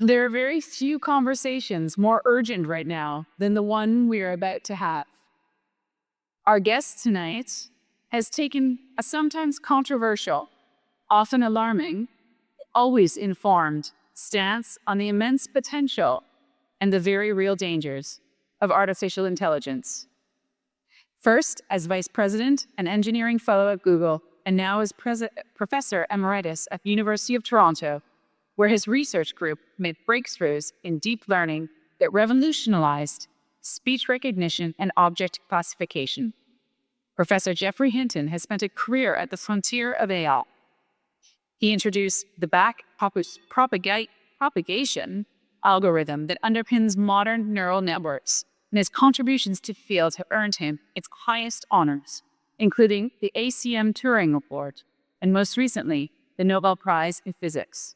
There are very few conversations more urgent right now than the one we are about to have. Our guest tonight has taken a sometimes controversial, often alarming, always informed stance on the immense potential and the very real dangers of artificial intelligence. First, as Vice President and Engineering Fellow at Google, and now as Professor Emeritus at the University of Toronto, where his research group made breakthroughs in deep learning that revolutionized speech recognition and object classification. Professor Geoffrey Hinton has spent a career at the frontier of AI. He introduced the back propagation algorithm that underpins modern neural networks, and his contributions to the field have earned him its highest honors, including the ACM Turing Award, and most recently, the Nobel Prize in Physics.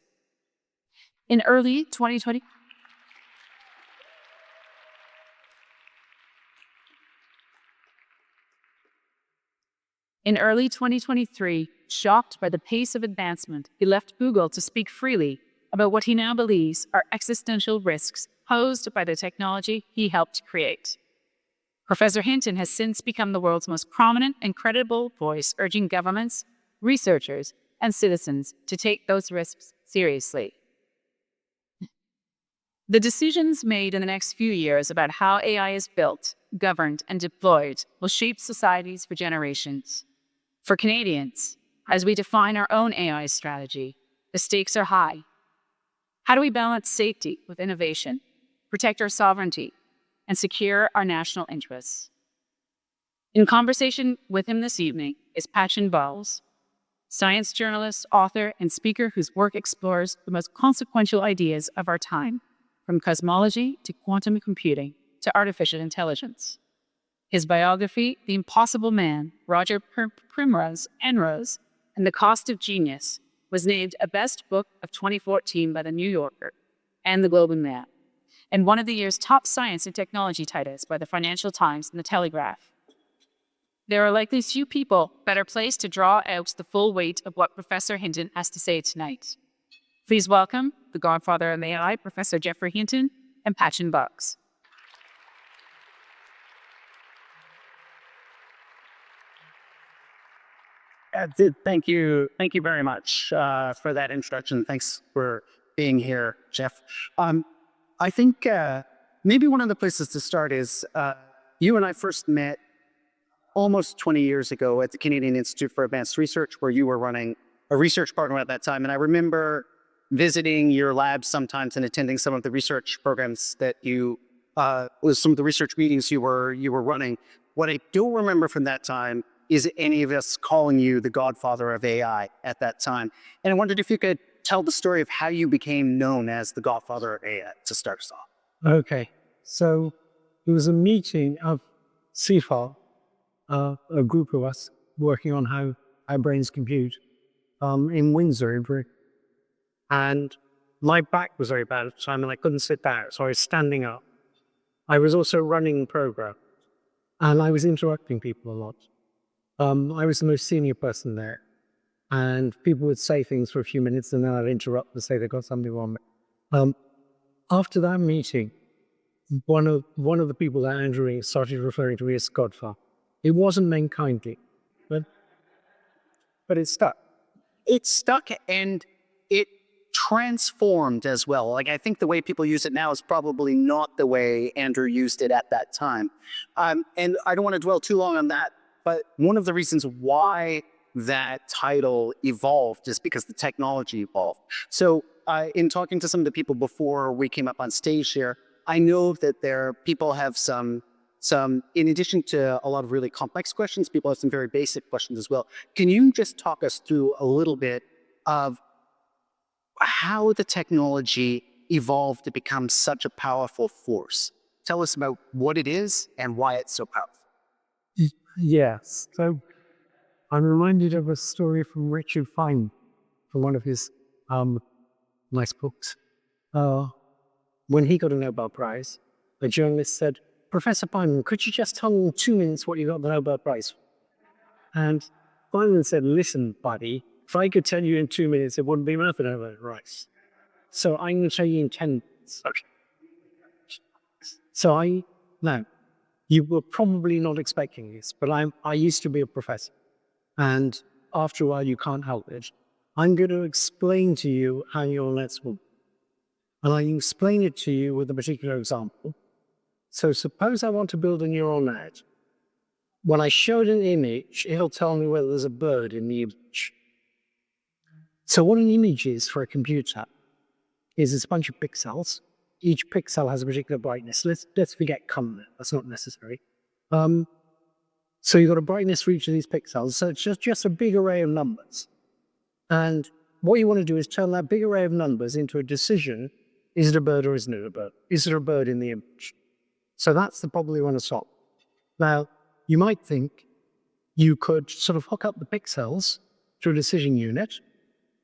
In early 2023, shocked by the pace of advancement, he left Google to speak freely about what he now believes are existential risks posed by the technology he helped create. Professor Hinton has since become the world's most prominent and credible voice, urging governments, researchers, and citizens to take those risks seriously. The decisions made in the next few years about how AI is built, governed, and deployed will shape societies for generations. For Canadians, as we define our own AI strategy, the stakes are high. How do we balance safety with innovation, protect our sovereignty, and secure our national interests? In conversation with him this evening is Pachin Bowles, science journalist, author, and speaker whose work explores the most consequential ideas of our time, from cosmology to quantum computing to artificial intelligence. His biography, The Impossible Man, Roger Primrose Penrose, and The Cost of Genius, was named a Best Book of 2014 by The New Yorker and The Globe and Mail, and one of the year's top science and technology titles by the Financial Times and The Telegraph. There are likely few people better placed to draw out the full weight of what Professor Hinton has to say tonight. Please welcome the godfather of AI, Professor Geoffrey Hinton, and Pachin Bowles. Thank you very much for that introduction. Thanks for being here, Jeff. I think maybe one of the places to start is you and I first met almost 20 years ago at the Canadian Institute for Advanced Research, where you were running a research program at that time. And I remember visiting your labs sometimes and attending some of the research programs that with some of the research meetings you were running. What I don't remember from that time is any of us calling you the godfather of AI at that time. And I wondered if you could tell the story of how you became known as the godfather of AI to start us off. Okay, so it was a meeting of CFAR, a group of us working on how our brains compute in Windsor in Britain. And my back was very bad at the time and I couldn't sit down, so I was standing up. I was also running the program and I was interrupting people a lot. I was the most senior person there, and people would say things for a few minutes and then I'd interrupt and say they got something wrong. After that meeting, one of the people that Andrew started referring to me as Godfather. It wasn't meant kindly, but it stuck. It stuck and it transformed as well. Like, I think the way people use it now is probably not the way Andrew used it at that time. And I don't want to dwell too long on that, but one of the reasons why that title evolved is because the technology evolved. So in talking to some of the people before we came up on stage here, I know that people have some, in addition to a lot of really complex questions, people have some very basic questions as well. Can you just talk us through a little bit of how the technology evolved to become such a powerful force? Tell us about what it is and why it's so powerful. Yes, so I'm reminded of a story from Richard Feynman, from one of his nice books. When he got a Nobel Prize, a journalist said, "Professor Feynman, could you just tell me in 2 minutes what you got the Nobel Prize for?" And Feynman said, "Listen, buddy, if I could tell you in 2 minutes, it wouldn't be enough for the Nobel Prize. So I'm going to show you in 10 minutes. Okay. Now, you were probably not expecting this, but I used to be a professor. And after a while, you can't help it. I'm going to explain to you how neural nets work. And I explain it to you with a particular example. So suppose I want to build a neural net. When I show it an image, it'll tell me whether there's a bird in the image. So what an image is for a computer is it's a bunch of pixels. Each pixel has a particular brightness. Let's forget color. That's not necessary. So you've got a brightness for each of these pixels. So it's just a big array of numbers. And what you want to do is turn that big array of numbers into a decision. Is it a bird or isn't it a bird? Is there a bird in the image? So that's the problem you want to solve. Now, you might think you could sort of hook up the pixels to a decision unit.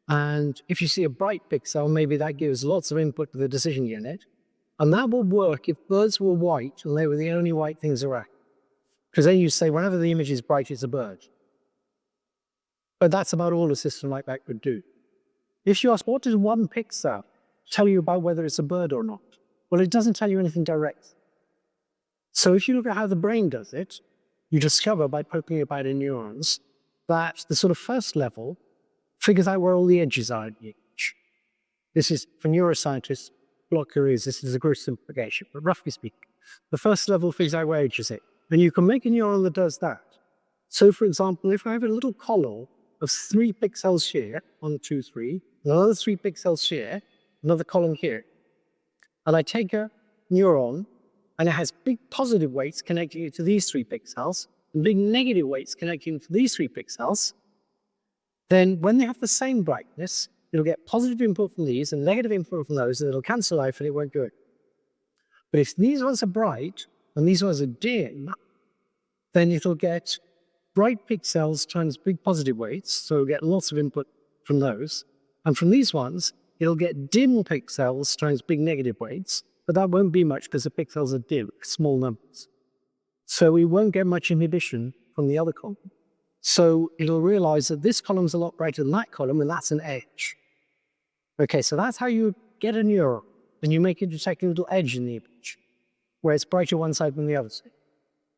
And if you see a bright pixel, maybe that gives lots of input to the decision unit. And that will work if birds were white and they were the only white things around. Because then you say, whenever the image is bright, it's a bird. But that's about all a system like that could do. If you ask, what does one pixel tell you about whether it's a bird or not? Well, it doesn't tell you anything direct. So if you look at how the brain does it, you discover by poking about in neurons that the sort of first level figures out where all the edges are in the image. This is, for neuroscientists, blocker is, this is a gross simplification, but roughly speaking, the first level figures out where edges are. And you can make a neuron that does that. So for example, if I have a little column of 3 pixels here, 1, 2, 3, another 3 pixels here, another column here, and I take a neuron and it has big positive weights connecting it to these 3 pixels, and big negative weights connecting to these 3 pixels, then when they have the same brightness, it'll get positive input from these and negative input from those, and it'll cancel out and it won't do it. But if these ones are bright and these ones are dim, then it'll get bright pixels times big positive weights, so it'll get lots of input from those. And from these ones, it'll get dim pixels times big negative weights, but that won't be much because the pixels are dim, small numbers. So we won't get much inhibition from the other column. So it'll realize that this column's a lot brighter than that column, and that's an edge. Okay, so that's how you get a neuron, and you make it detect a little edge in the image, where it's brighter one side than the other side.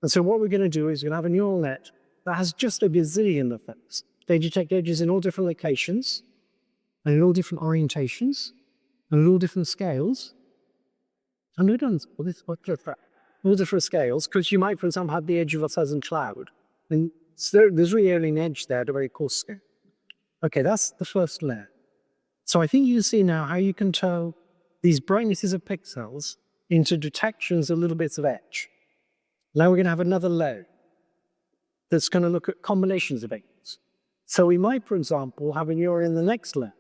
And so what we're going to do is we're going to have a neural net that has just a gazillion of things. They detect edges in all different locations, and in all different orientations, and in all different scales. And we don't all different scales, because you might, for example, have the edge of a southern cloud. And so there's really only an edge there at a very coarse scale. Okay, that's the first layer. So I think you see now how you can turn these brightnesses of pixels into detections of little bits of edge. Now we're going to have another layer that's going to look at combinations of edges. So we might, for example, have a neuron in the next layer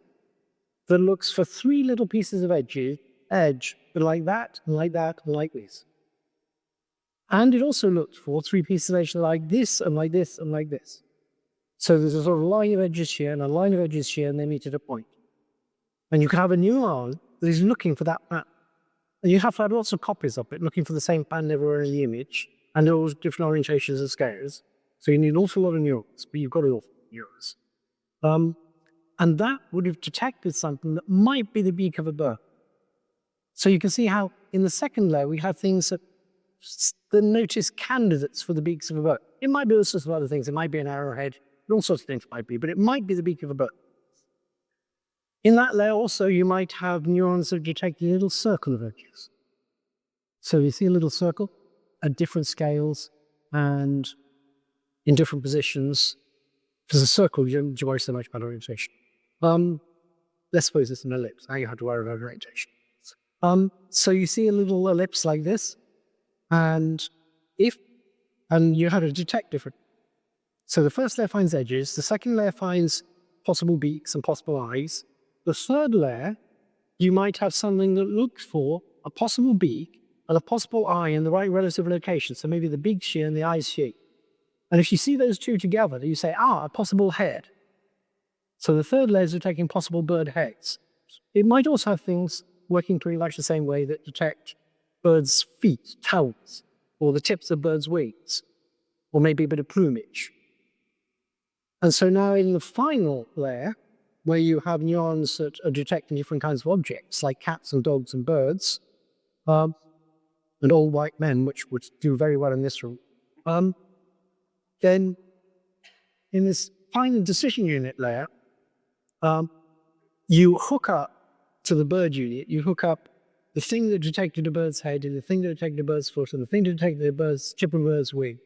that looks for 3 little pieces of edge, but like that, and like that, and like this. And it also looked for 3 pieces of edge like this, and like this, and like this. So there's a sort of line of edges here, and a line of edges here, and they meet at a point. And you can have a neuron that is looking for that pattern. And you have to have lots of copies of it, looking for the same pattern everywhere in the image, and all different orientations and scales. So you need an awful lot of neurons, but you've got an awful lot of neurons. And that would have detected something that might be the beak of a bird. So you can see how in the second layer we have things that notice candidates for the beaks of a bird. It might be all sorts of other things. It might be an arrowhead, all sorts of things it might be, but it might be the beak of a bird. In that layer also, you might have neurons that detect a little circle of edges. So you see a little circle at different scales and in different positions. If there's a circle, you don't worry so much about orientation. Let's suppose it's an ellipse. Now you have to worry about orientation. So you see a little ellipse like this, and you have to detect different. So the first layer finds edges, the second layer finds possible beaks and possible eyes. The third layer, you might have something that looks for a possible beak and a possible eye in the right relative location. So maybe the beak's here and the eye's here. And if you see those two together, you say, a possible head. So the third layer is taking possible bird heads. It might also have things working pretty much the same way that detect birds' feet, talons, or the tips of birds' wings, or maybe a bit of plumage. And so now in the final layer, where you have neurons that are detecting different kinds of objects, like cats and dogs and birds, and all white men, which would do very well in this room, then in this final decision unit layer, you hook up to the bird unit, you hook up the thing that detected a bird's head and the thing that detected a bird's foot and the thing that detected a bird's tip of a bird's wing.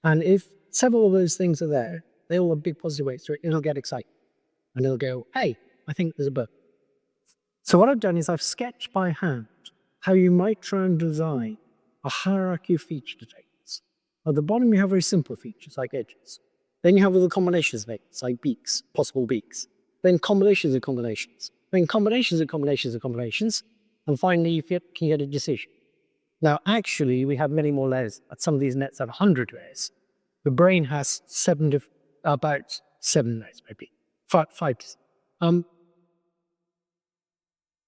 And if several of those things are there, they all have big positive weights to it, it'll get excited. And it'll go, hey, I think there's a bird. So what I've done is I've sketched by hand how you might try and design a hierarchy of feature detectors. At the bottom, you have very simple features like edges. Then you have little combinations of edges, like beaks, possible beaks. Then combinations of combinations. Then combinations of combinations of combinations. And finally, you can get a decision. Now, actually, we have many more layers. Some of these nets have 100 layers. The brain has about 7 layers, maybe. 5.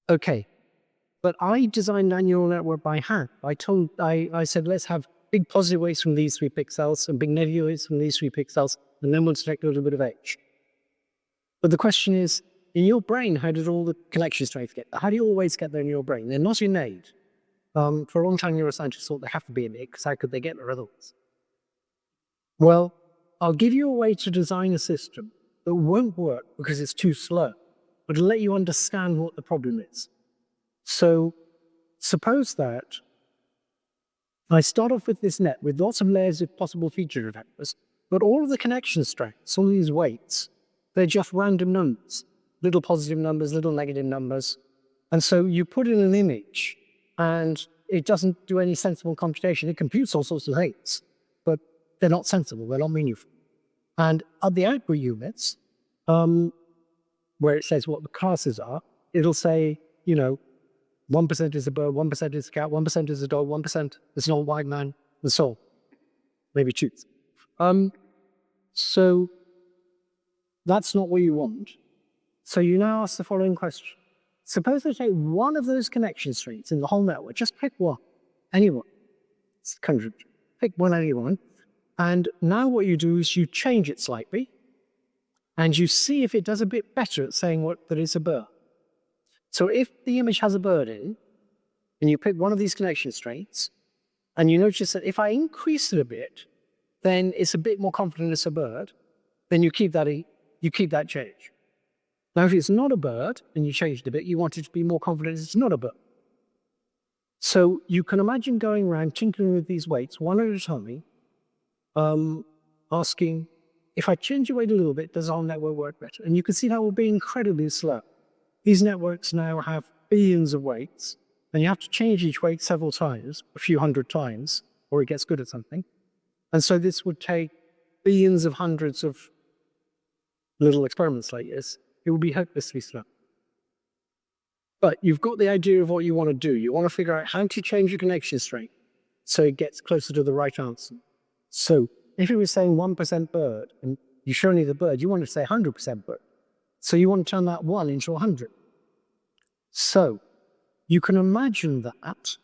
Okay. But I designed that neural network by hand. I said, let's have big positive weights from these 3 pixels and big negative weights from these 3 pixels, and then we'll detect a little bit of edge. But the question is, in your brain, how did all the connection strength get there? How do you always get there in your brain? They're not innate. For a long time, neuroscientists thought they have to be innate, because how could they get there otherwise? Well, I'll give you a way to design a system that won't work because it's too slow, but it'll let you understand what the problem is. So suppose that I start off with this net with lots of layers of possible feature detectors, but all of the connection strengths, all these weights, they're just random numbers, little positive numbers, little negative numbers. And so you put in an image and it doesn't do any sensible computation. It computes all sorts of things, but they're not sensible, they're not meaningful. And at the output units, where it says what the classes are, it'll say, 1% is a bird, 1% is a cat, 1% is a dog, 1% is an old white man, and so on. Maybe choose. So that's not what you want. So you now ask the following question. Suppose I take one of those connection streets in the whole network, just pick one, anyone. It's pick one, anyone. And now what you do is you change it slightly, and you see if it does a bit better at saying that it's a bird. So if the image has a bird in, and you pick one of these connection straights, and you notice that if I increase it a bit, then it's a bit more confident it's a bird, then you keep that change. Now, if it's not a bird, and you changed a bit, you want it to be more confident it's not a bird. So you can imagine going around tinkering with these weights one at a time, asking, if I change the weight a little bit, does our network work better? And you can see that will be incredibly slow. These networks now have billions of weights, and you have to change each weight several times, a few hundred times, or it gets good at something. And so this would take billions of hundreds of little experiments like this. It would be hopelessly slow. But you've got the idea of what you want to do. You want to figure out how to change your connection strength so it gets closer to the right answer. So if it was saying 1% bird, and you show me the bird, you want to say 100% bird. So you want to turn that 1 into 100. So you can imagine that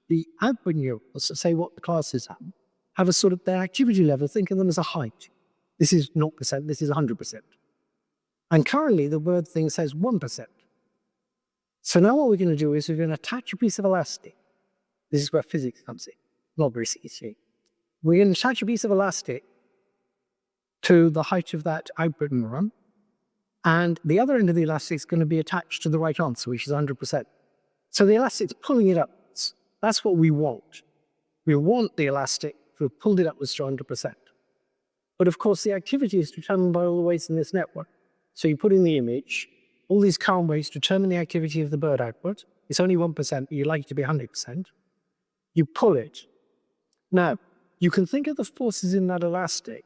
the output neurons, say what the classes have a sort of their activity level, think of them as a height. This is 0%, this is 100%. And currently the bird thing says 1%. So now what we're going to do is we're going to attach a piece of elastic. This is where physics comes in, not very easy. We're going to attach a piece of elastic to the height of that output neuron, and the other end of the elastic is going to be attached to the right answer, which is 100%. So the elastic's pulling it upwards. That's what we want. We want the elastic to have pulled it upwards to 100%. But of course, the activity is determined by all the weights in this network. So you put in the image, all these current weights determine the activity of the bird output. It's only 1%, but you like it to be 100%. You pull it. Now, you can think of the forces in that elastic.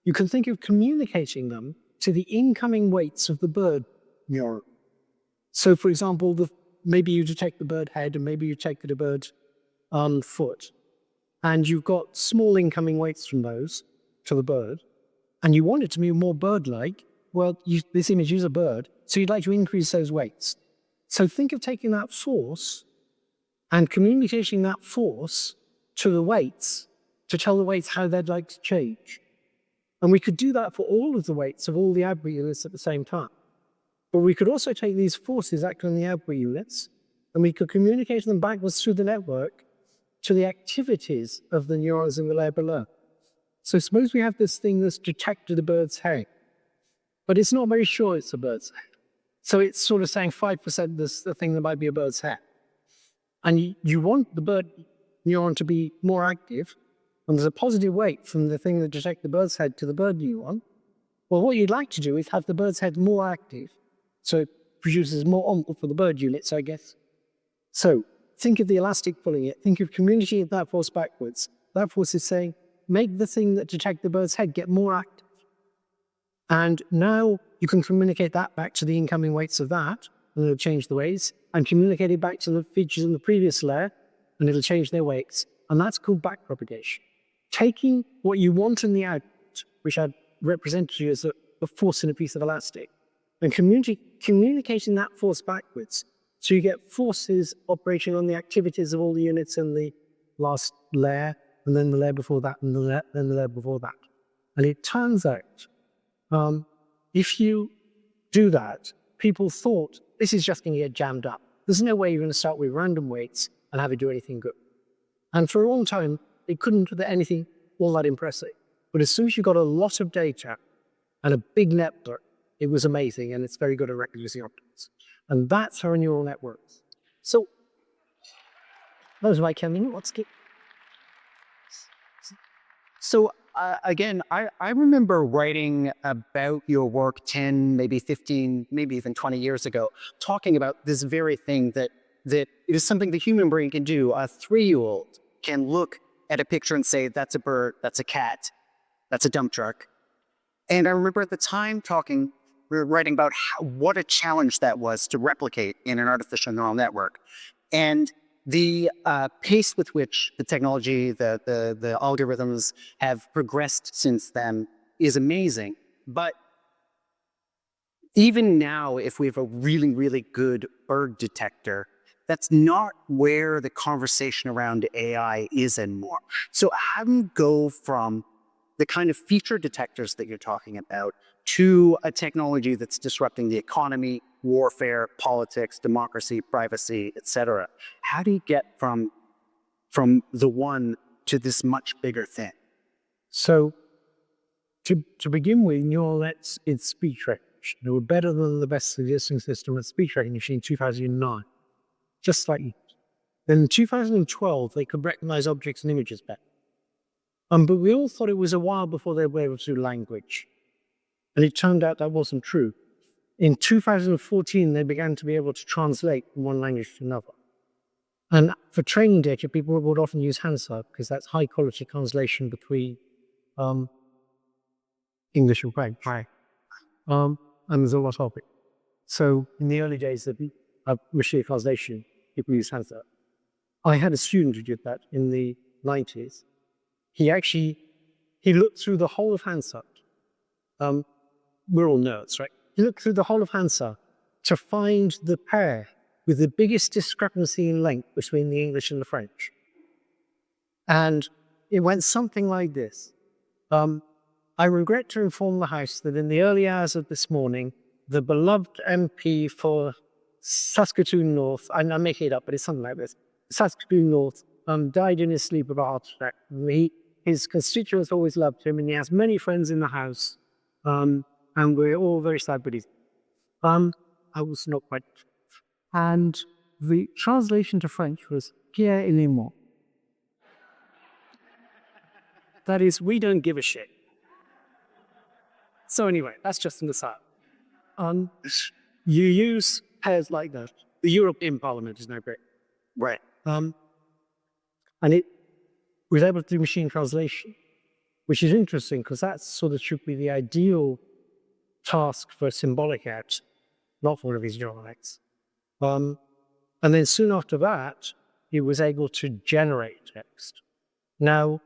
You can think of communicating them to the incoming weights of the bird neuron. So, for example, maybe you detect the bird head, and maybe you detect the bird foot. And you've got small incoming weights from those to the bird, and you want it to be more bird-like. Well, this image is a bird, so you'd like to increase those weights. So think of taking that force and communicating that force to the weights to tell the weights how they'd like to change. And we could do that for all of the weights of all the output units at the same time. But we could also take these forces acting on the output units, and we could communicate them backwards through the network to the activities of the neurons in the layer below. So suppose we have this thing that's detected a bird's head, but it's not very sure it's a bird's head. So it's sort of saying 5% this the thing that might be a bird's head. And you want the bird neuron to be more active, and there's a positive weight from the thing that detects the bird's head to the bird neuron. Well, what you'd like to do is have the bird's head more active, so it produces more onput for the bird units, I guess. So think of the elastic pulling it. Think of communicating that force backwards. That force is saying, make the thing that detects the bird's head get more active. And now you can communicate that back to the incoming weights of that, and it'll change the weights, and communicate it back to the features in the previous layer, and it'll change their weights. And that's called backpropagation. Taking what you want in the output, which I'd represented to you as a force in a piece of elastic, and communicating that force backwards. So you get forces operating on the activities of all the units in the last layer, and then the layer before that, and then the layer before that. And it turns out, if you do that, people thought this is just going to get jammed up. There's no way you're going to start with random weights and have it do anything good. And for a long time, they couldn't do anything all that impressive. But as soon as you got a lot of data and a big network, it was amazing, and it's very good at reproducing optics. And that's how a neural network works. So, those are my 10 minutes. So again, I remember writing about your work 10, maybe 15, maybe even 20 years ago, talking about this very thing that it is something the human brain can do. A 3-year-old can look at a picture and say, that's a bird, that's a cat, that's a dump truck. And I remember at the time we were writing about what a challenge that was to replicate in an artificial neural network. And the pace with which the technology, the algorithms have progressed since then is amazing. But even now, if we have a really, really good bird detector, that's not where the conversation around AI is anymore. So how do you go from the kind of feature detectors that you're talking about to a technology that's disrupting the economy, warfare, politics, democracy, privacy, etc.? How do you get from the one to this much bigger thing? So to begin with, neural nets in speech recognition. They were better than the best existing system at speech recognition in 2009, just slightly. Then in 2012, they could recognize objects and images better. But we all thought it was a while before they were able to do language. And it turned out that wasn't true. In 2014, they began to be able to translate from one language to another. And for training data, people would often use Hansard because that's high quality translation between English and French. Right. And there's a lot of it. So in the early days of machine translation, people used Hansard. I had a student who did that in the 90s. He looked through the whole of Hansard. We're all nerds, right? He looked through the whole of Hansard to find the pair with the biggest discrepancy in length between the English and the French. And it went something like this. I regret to inform the House that in the early hours of this morning, the beloved MP for Saskatoon North, I'm making it up, but it's something like this, Saskatoon North, died in his sleep of a heart attack. His constituents always loved him, and he has many friends in the House. And we're all very sad, but he's... I was not quite... And the translation to French was Pierre et moi. That is, we don't give a shit. So anyway, that's just an aside. You use pairs like that. The European Parliament is now great. Right. And it was able to do machine translation, which is interesting because that sort of should be the ideal task for a symbolic act, not for one of these neural nets. And then soon after that, he was able to generate text. Now,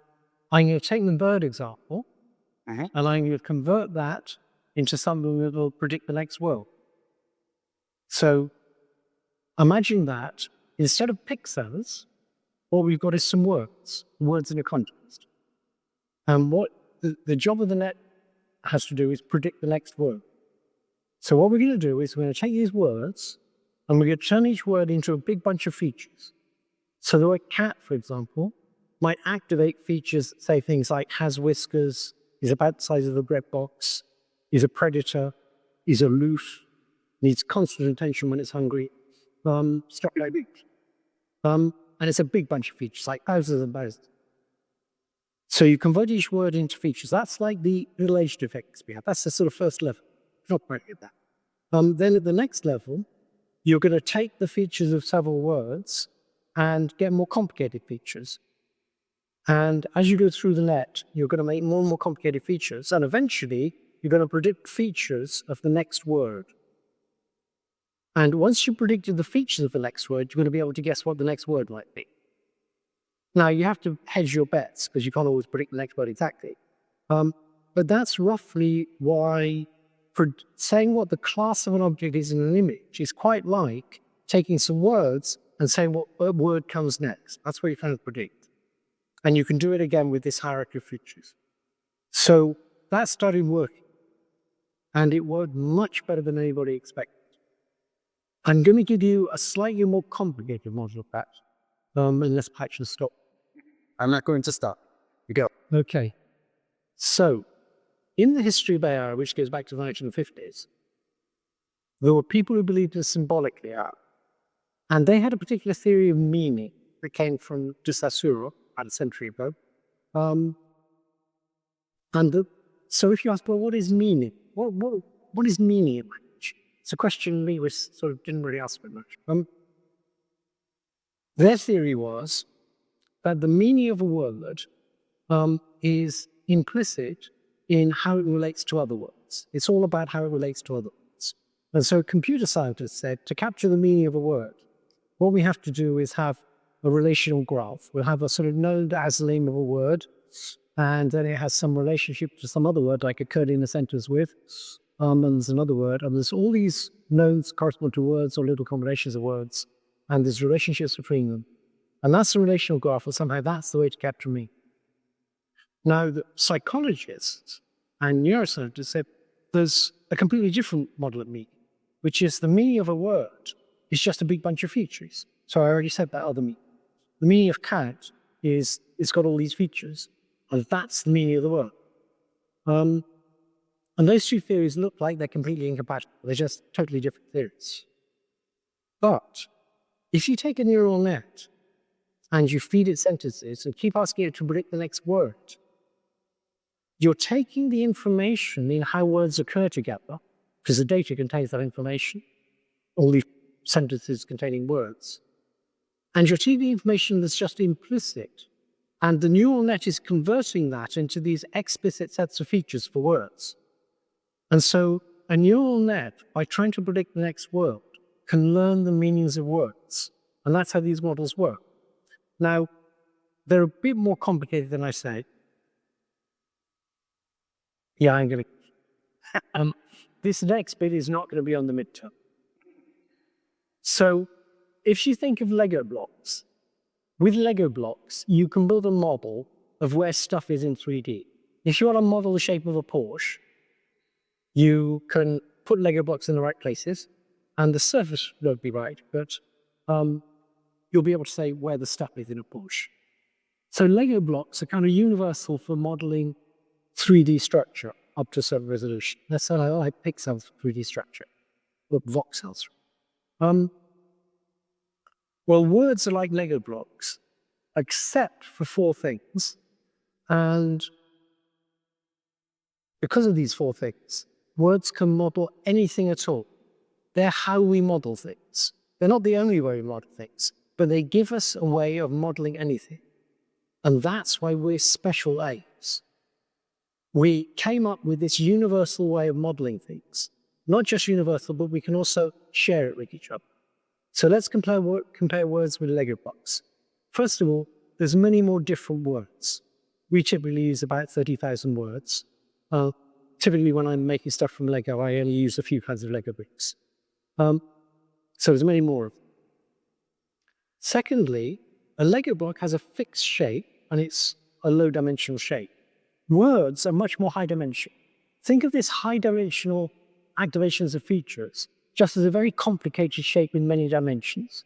I'm going to take the bird example, and I'm going to convert that into something that will predict the next world. So imagine that instead of pixels, what we've got is some words in a context. And what the job of the net has to do is predict the next word. So what we're going to do is we're going to take these words and we're going to turn each word into a big bunch of features. So the word cat, for example, might activate features that say things like has whiskers, is about the size of a bread box, is a predator, is aloof, needs constant attention when it's hungry, stuff like that. And it's a big bunch of features, like thousands and thousands. So you convert each word into features. That's like the relation effects we have. That's the sort of first level. Not quite at that. Then at the next level, you're going to take the features of several words and get more complicated features. And as you go through the net, you're going to make more and more complicated features. And eventually, you're going to predict features of the next word. And once you predicted the features of the next word, you're going to be able to guess what the next word might be. Now, you have to hedge your bets because you can't always predict the next word exactly. But that's roughly why saying what the class of an object is in an image is quite like taking some words and saying what word comes next. That's what you're trying to predict. And you can do it again with this hierarchy of features. So that started working. And it worked much better than anybody expected. I'm going to give you a slightly more complicated model of that. And let's patch and stop. I'm not going to stop. You go. Okay. So, in the history of AI, which goes back to the 1950s, there were people who believed in symbolic AI. And they had a particular theory of meaning that came from de Saussure about a century ago. So if you ask, well, what is meaning? What is meaning in language? It's a question we didn't really ask very much. Their theory was that the meaning of a word is implicit in how it relates to other words. It's all about how it relates to other words. And so computer scientists said, to capture the meaning of a word, what we have to do is have a relational graph. We'll have a sort of known as the name of a word, and then it has some relationship to some other word, like occurred in a sentence with, and there's another word, and there's all these knowns correspond to words or little combinations of words, and there's relationships between them. And that's the relational graph, or somehow that's the way to capture meaning. Now, the psychologists and neuroscientists said there's a completely different model of meaning, which is the meaning of a word is just a big bunch of features. So I already said that other meaning. The meaning of cat is it's got all these features, and that's the meaning of the word. And those two theories look like they're completely incompatible. They're just totally different theories. But if you take a neural net and you feed it sentences and keep asking it to predict the next word, you're taking the information in how words occur together, because the data contains that information, all these sentences containing words, and you're taking the information that's just implicit, and the neural net is converting that into these explicit sets of features for words. And so a neural net, by trying to predict the next word, can learn the meanings of words. And that's how these models work. Now, they're a bit more complicated than I say. Yeah, I'm going to... this next bit is not going to be on the midterm. So if you think of Lego blocks, with Lego blocks, you can build a model of where stuff is in 3D. If you want to model the shape of a Porsche, you can put Lego blocks in the right places, and the surface won't be right, but you'll be able to say where the stuff is in a Porsche. So Lego blocks are kind of universal for modeling 3D structure up to a certain resolution. Let's say like pixels for 3D structure, or voxels. Well, words are like Lego blocks, except for four things. And because of these four things, words can model anything at all. They're how we model things. They're not the only way we model things, but they give us a way of modeling anything. And that's why we're special apes. We came up with this universal way of modeling things. Not just universal, but we can also share it with each other. So let's compare words with Lego blocks. First of all, there's many more different words. We typically use about 30,000 words. Typically, when I'm making stuff from Lego, I only use a few kinds of Lego bricks. So there's many more of them. Secondly, a Lego block has a fixed shape, and it's a low-dimensional shape. Words are much more high-dimensional. Think of this high-dimensional activations of features just as a very complicated shape in many dimensions.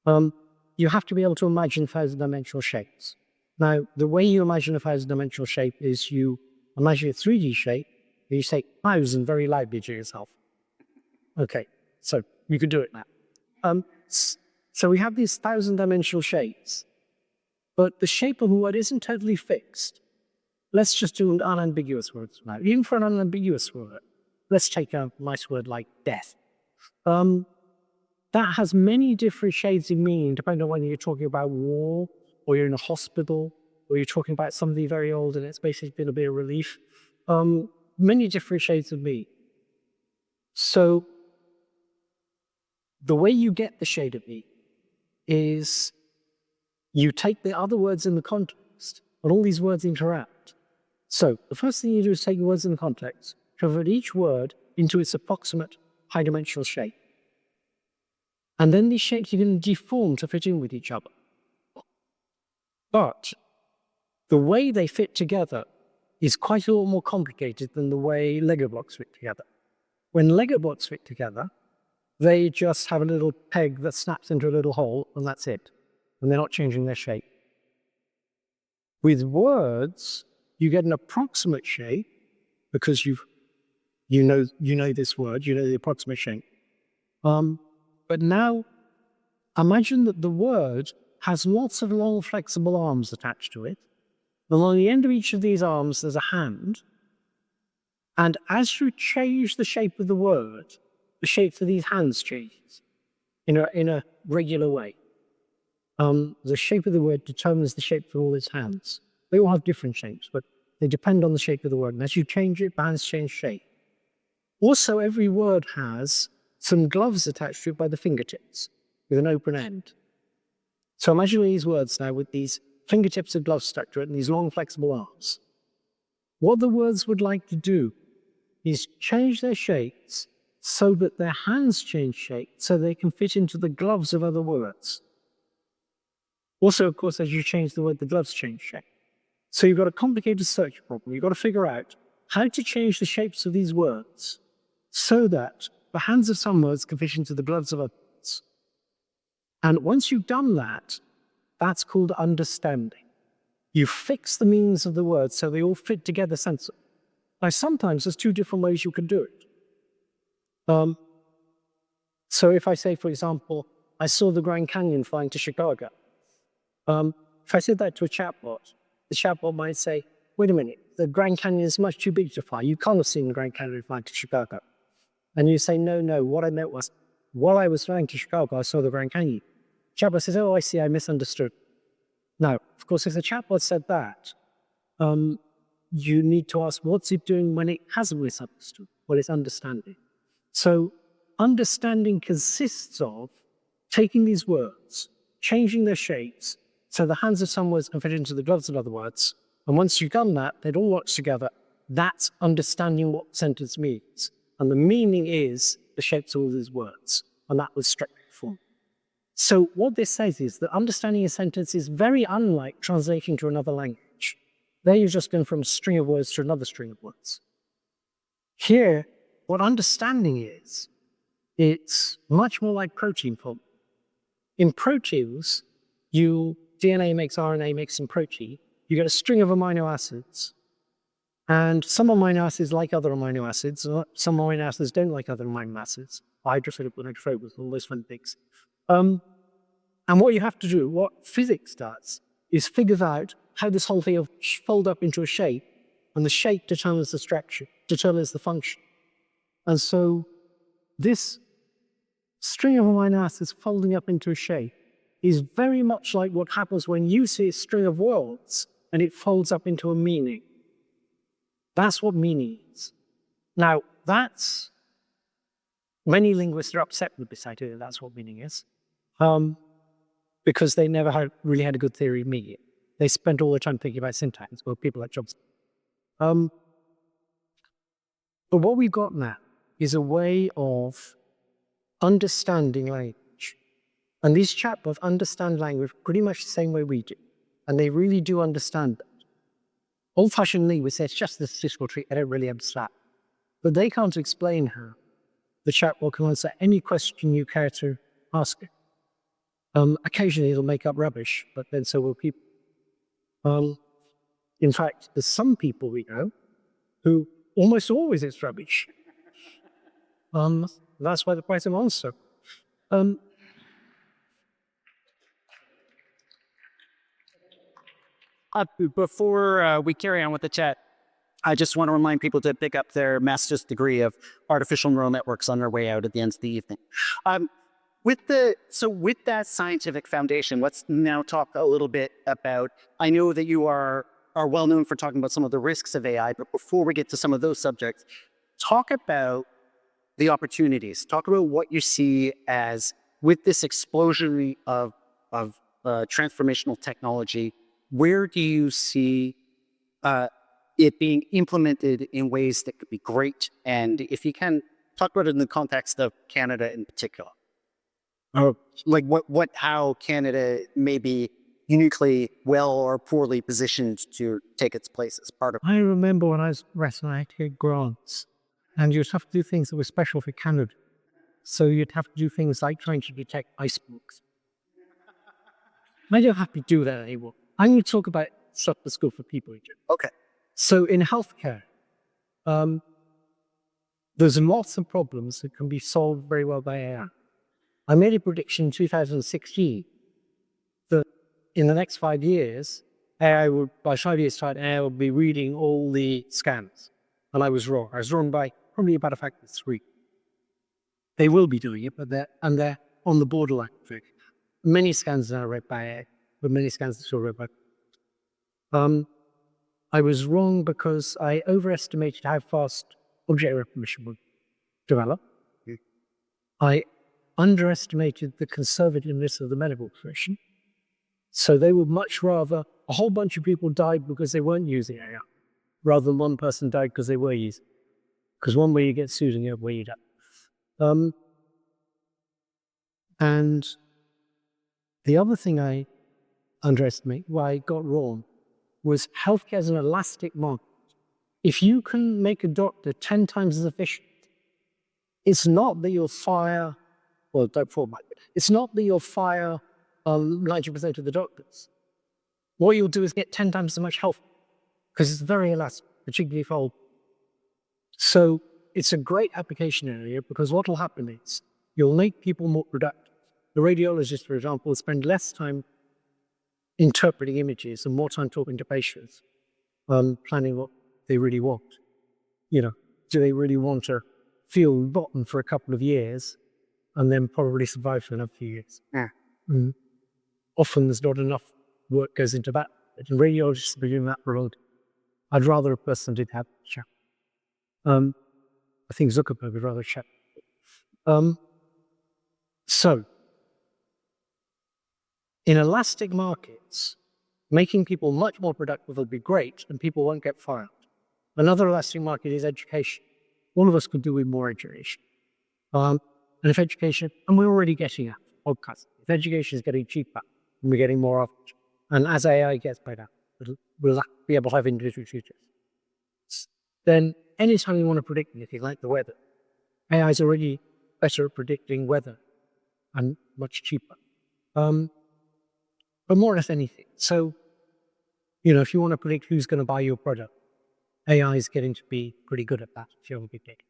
You have to be able to imagine 1,000-dimensional shapes. Now, the way you imagine a 1,000-dimensional shape is you imagine a 3D shape, and you say 1,000 very loudly to yourself. Okay, so you could do it now. So we have these 1,000-dimensional shapes, but the shape of a word isn't totally fixed. Let's just do unambiguous words now. Even for an unambiguous word, let's take a nice word like death. That has many different shades of meaning, depending on whether you're talking about war, or you're in a hospital, or you're talking about somebody very old and it's basically been a bit of relief. Many different shades of meaning. So the way you get the shade of meaning is you take the other words in the context, and all these words interact. So the first thing you do is take the words in the context, convert each word into its approximate high-dimensional shape. And then these shapes are going to deform to fit in with each other. But the way they fit together is quite a lot more complicated than the way Lego blocks fit together. When Lego blocks fit together, they just have a little peg that snaps into a little hole, and that's it. And they're not changing their shape. With words, you get an approximate shape because you know this word, you know the approximate shape. But now, imagine that the word has lots of long, flexible arms attached to it. And on the end of each of these arms, there's a hand. And as you change the shape of the word, the shape for these hands changes in a regular way. The shape of the word determines the shape for all its hands. They all have different shapes, but they depend on the shape of the word. And as you change it, the hands change shape. Also, every word has some gloves attached to it by the fingertips with an open end. So imagine these words now with these fingertips of gloves stuck to it and these long flexible arms. What the words would like to do is change their shapes so that their hands change shape so they can fit into the gloves of other words. Also, of course, as you change the word, the gloves change shape. So you've got a complicated search problem. You've got to figure out how to change the shapes of these words so that the hands of some words can fit into the gloves of others. And once you've done that, that's called understanding. You fix the meanings of the words so they all fit together sensibly. Now, sometimes there's two different ways you can do it. So if I say, for example, I saw the Grand Canyon flying to Chicago, if I said that to a chatbot, the chatbot might say, wait a minute, the Grand Canyon is much too big to fly. You can't have seen the Grand Canyon flying to Chicago. And you say, no, what I meant was, while I was flying to Chicago, I saw the Grand Canyon. Chatbot says, oh, I see, I misunderstood. Now, of course, if the chatbot said that, you need to ask, what's it doing when it hasn't misunderstood? Well, it's understanding. So understanding consists of taking these words, changing their shapes, so the hands of some words can fit into the gloves of other words. And once you've done that, it all works together. That's understanding what the sentence means. And the meaning is the shapes of all these words. And that was strictly form. So what this says is that understanding a sentence is very unlike translating to another language. There you're just going from a string of words to another string of words. Here, what understanding is, it's much more like protein form. In proteins, DNA makes RNA, makes some protein. You get a string of amino acids. And some amino acids like other amino acids. Some amino acids don't like other amino acids. Hydrophobic, hydrophobic, all those fun things. And what you have to do, what physics does, is figures out how this whole thing will fold up into a shape, and the shape determines the structure, determines the function. And so this string of amino acids folding up into a shape is very much like what happens when you see a string of words and it folds up into a meaning. That's what meaning is. Now, many linguists are upset with this idea that that's what meaning is, because they never really had a good theory of meaning. They spent all their time thinking about syntax, or people like Jobs. But what we've got now is a way of understanding language. And these chatbots understand language pretty much the same way we do. And they really do understand that. Old-fashioned linguists say it's just the statistical tree, they don't really understand. but they can't explain how the chatbot can answer any question you care to ask it. Occasionally it'll make up rubbish, but then so will people. In fact, there's some people we know who almost always it's rubbish. That's why the price of monster. Before we carry on with the chat, I just want to remind people to pick up their master's degree of artificial neural networks on their way out at the end of the evening. With that scientific foundation, let's now talk a little bit about, I know that you are well known for talking about some of the risks of AI, but before we get to some of those subjects, talk about the opportunities. Talk about what you see as, with this explosion of transformational technology, where do you see it being implemented in ways that could be great? And if you can, talk about it in the context of Canada in particular. Like how Canada may be uniquely well or poorly positioned to take its place as part of. I remember when I was wrestling, I had to get grants, and you'd have to do things that were special for Canada. So you'd have to do things like trying to detect icebergs. I don't have to do that anymore. I'm going to talk about stuff that's good for people in general. Okay. So in healthcare, there's lots of problems that can be solved very well by AI. I made a prediction in 2016 that in the next 5 years, by 5 years' time, AI will be reading all the scans. And I was wrong. I was wrong by probably about a factor of 3. They will be doing it, but they're on the borderline. Many scans are read by AI, but many scans are still read by. I was wrong because I overestimated how fast object recognition would develop. I underestimated the conservativeness of the medical profession. So they would much rather a whole bunch of people died because they weren't using AI, rather than one person died because they were using. Because one way you get sued and the other way you don't. And the other thing I underestimated, what I got wrong, was healthcare is an elastic market. If you can make a doctor 10 times as efficient, it's not that you'll fire, well, don't fall back. It's not that you'll fire 90% of the doctors. What you'll do is get 10 times as much health, because it's very elastic, particularly for old. So it's a great application area, because what will happen is you'll make people more productive. The radiologist, for example, will spend less time interpreting images and more time talking to patients, planning what they really want. Do they really want to feel rotten for a couple of years and then probably survive for another few years? Yeah. Often there's not enough work goes into that. And radiologists have been doing that for a long time. I'd rather a person did have a chat. I think Zuckerberg would rather chat. So, in elastic markets, making people much more productive will be great, and people won't get fired. Another elastic market is education. All of us could do with more education. And if education, and we're already getting at podcasts, if education is getting cheaper, and we're getting more of it, and as AI gets better, we'll be able to have individual tutors. Then anytime you want to predict anything like the weather, AI is already better at predicting weather and much cheaper. But more or less anything. So, if you want to predict who's going to buy your product, AI is getting to be pretty good at that if you have a big data.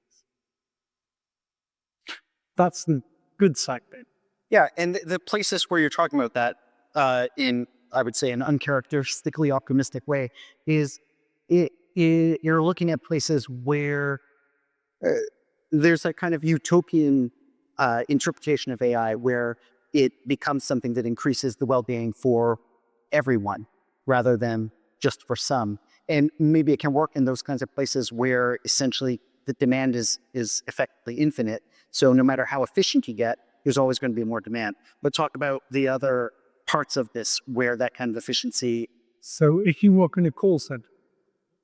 That's the good side bit. Yeah, and the places where you're talking about that in, I would say, an uncharacteristically optimistic way is you're looking at places where there's a kind of utopian interpretation of AI where it becomes something that increases the well-being for everyone rather than just for some. And maybe it can work in those kinds of places where essentially the demand is effectively infinite. So no matter how efficient you get, there's always going to be more demand. But talk about the other parts of this where that kind of efficiency. So if you work in a call center,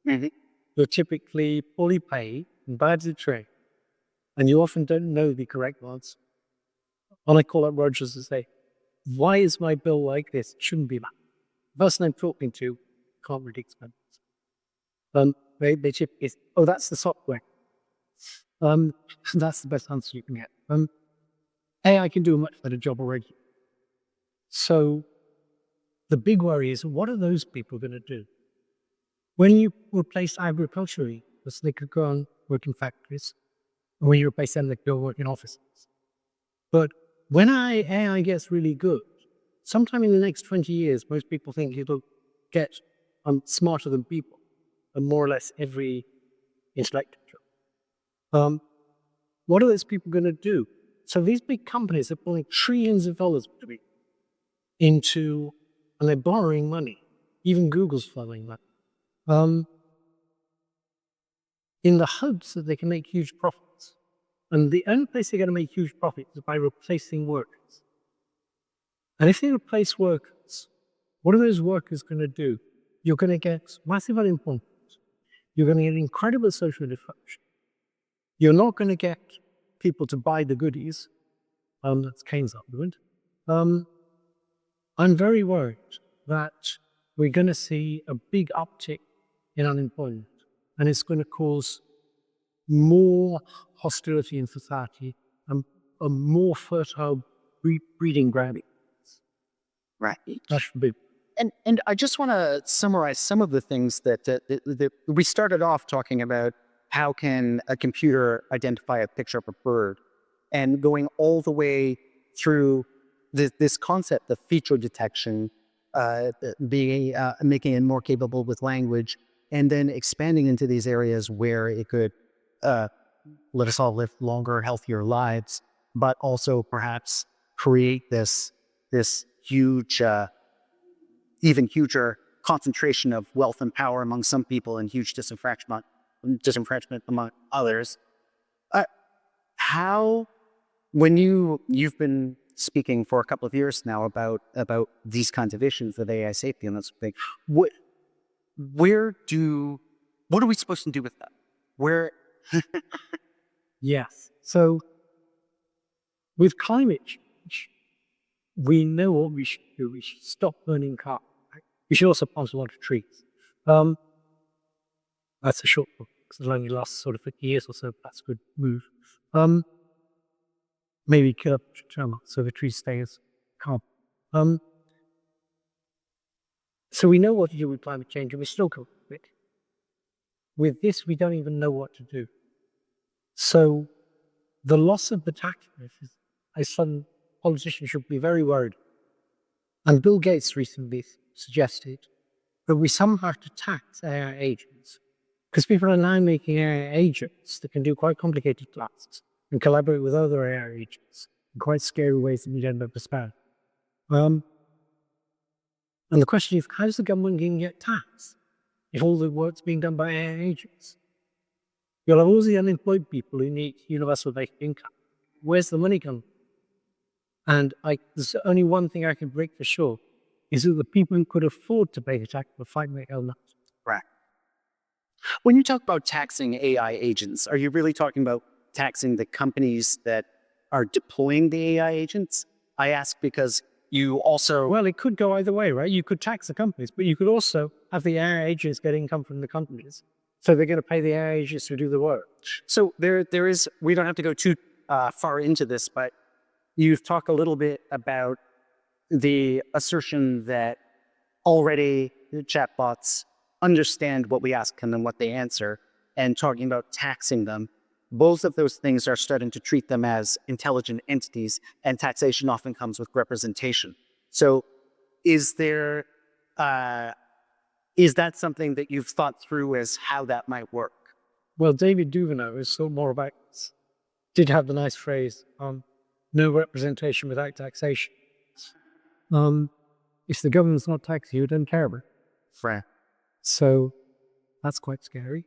you're typically fully paid and badly trained, and you often don't know the correct answer. And I call up Rogers and say, why is my bill like this? It shouldn't be that. The person I'm talking to can't really explain it. They typically say, oh, that's the software. Um, that's the best answer you can get. AI can do a much better job already. So the big worry is, what are those people going to do? When you replace agriculture, because they could go and work in factories, and when you replace them, they could go work in offices. But when AI gets really good, sometime in the next 20 years, most people think it'll get smarter than people, and more or less every intellectual job. What are those people going to do? So these big companies are pulling trillions of dollars into, and they're borrowing money. Even Google's following that. In the hopes that they can make huge profits. And the only place they're going to make huge profits is by replacing workers. And if they replace workers, what are those workers going to do? You're going to get massive unemployment. You're going to get incredible social disruption. You're not going to get people to buy the goodies. That's Keynes' argument. I'm very worried that we're going to see a big uptick in unemployment, and it's going to cause more hostility in society and a more fertile breeding ground. Right. That's the big. And I just want to summarize some of the things that we started off talking about. How can a computer identify a picture of a bird? And going all the way through this concept of feature detection, making it more capable with language, and then expanding into these areas where it could let us all live longer, healthier lives, but also perhaps create this huge, even huger concentration of wealth and power among some people and huge disenfranchisement among others. How, when you've been speaking for a couple of years now about these kinds of issues of AI safety and that sort of thing, what are we supposed to do with that? Where? Yes. So with climate change, we know what we should do. We should stop burning carbon. Right? We should also plant a lot of trees. That's a short book, because it'll only last sort of 50 years or so. That's a good move. Maybe kill up so the trees stay as carbon. So we know what to do with climate change, and we still can't do it. With this, we don't even know what to do. So the loss of the tax is some politicians should be very worried. And Bill Gates recently suggested that we somehow have to tax AI agents, because people are now making AI agents that can do quite complicated tasks and collaborate with other AI agents in quite scary ways that you'd end up despairing. And the question is, how does the government even get taxed if all the work's being done by AI agents? You'll have all the unemployed people who need universal basic income. Where's the money coming? And there's only one thing I can break for sure, is that the people who could afford to pay the tax will fight like hell not. Right. When you talk about taxing AI agents, are you really talking about taxing the companies that are deploying the AI agents? I ask because you also... Well, it could go either way, right? You could tax the companies, but you could also have the AI agents get income from the companies. So they're going to pay the AI agents to do the work. So there is, we don't have to go too far into this, but you've talked a little bit about the assertion that already chatbots understand what we ask them and what they answer, and talking about taxing them. Both of those things are starting to treat them as intelligent entities, and taxation often comes with representation. So is there, is that something that you've thought through as how that might work? Well, David Duveneau, who's thought more about this, did have the nice phrase, no representation without taxation. If the government's not taxing you, it doesn't care about it. Right. So that's quite scary.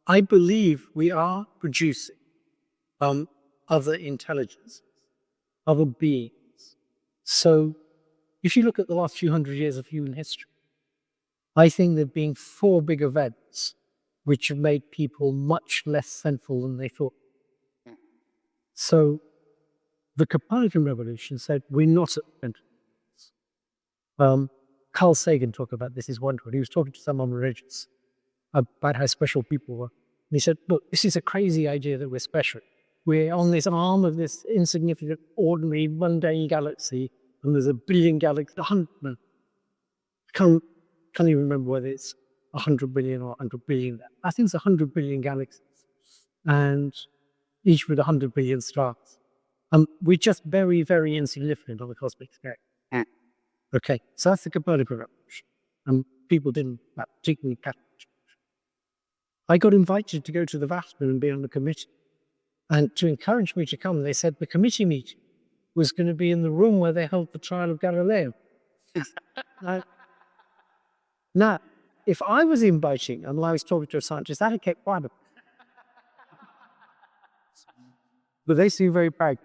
I believe we are producing other intelligences, other beings. So if you look at the last few hundred years of human history, I think there have been 4 big events which have made people much less sinful than they thought. So the Copernican revolution said we're not at the end. Carl Sagan talked about this. Is wonderful. He was talking to someone religious about how special people were. he said, look, this is a crazy idea that we're special. We're on this arm of this insignificant, ordinary, mundane galaxy, and there's a billion galaxies, no, can't even remember whether it's 100 billion or 100 billion. I think it's 100 billion galaxies, and each with 100 billion stars. We're just very, very insignificant on the cosmic scale. Okay, so that's the Copernican revolution. People didn't particularly catch it. I got invited to go to the Vatican and be on the committee. And to encourage me to come, they said the committee meeting was going to be in the room where they held the trial of Galileo. Now, if I was inviting and I was talking to a scientist, I'd have kept quiet. But they seem very proud.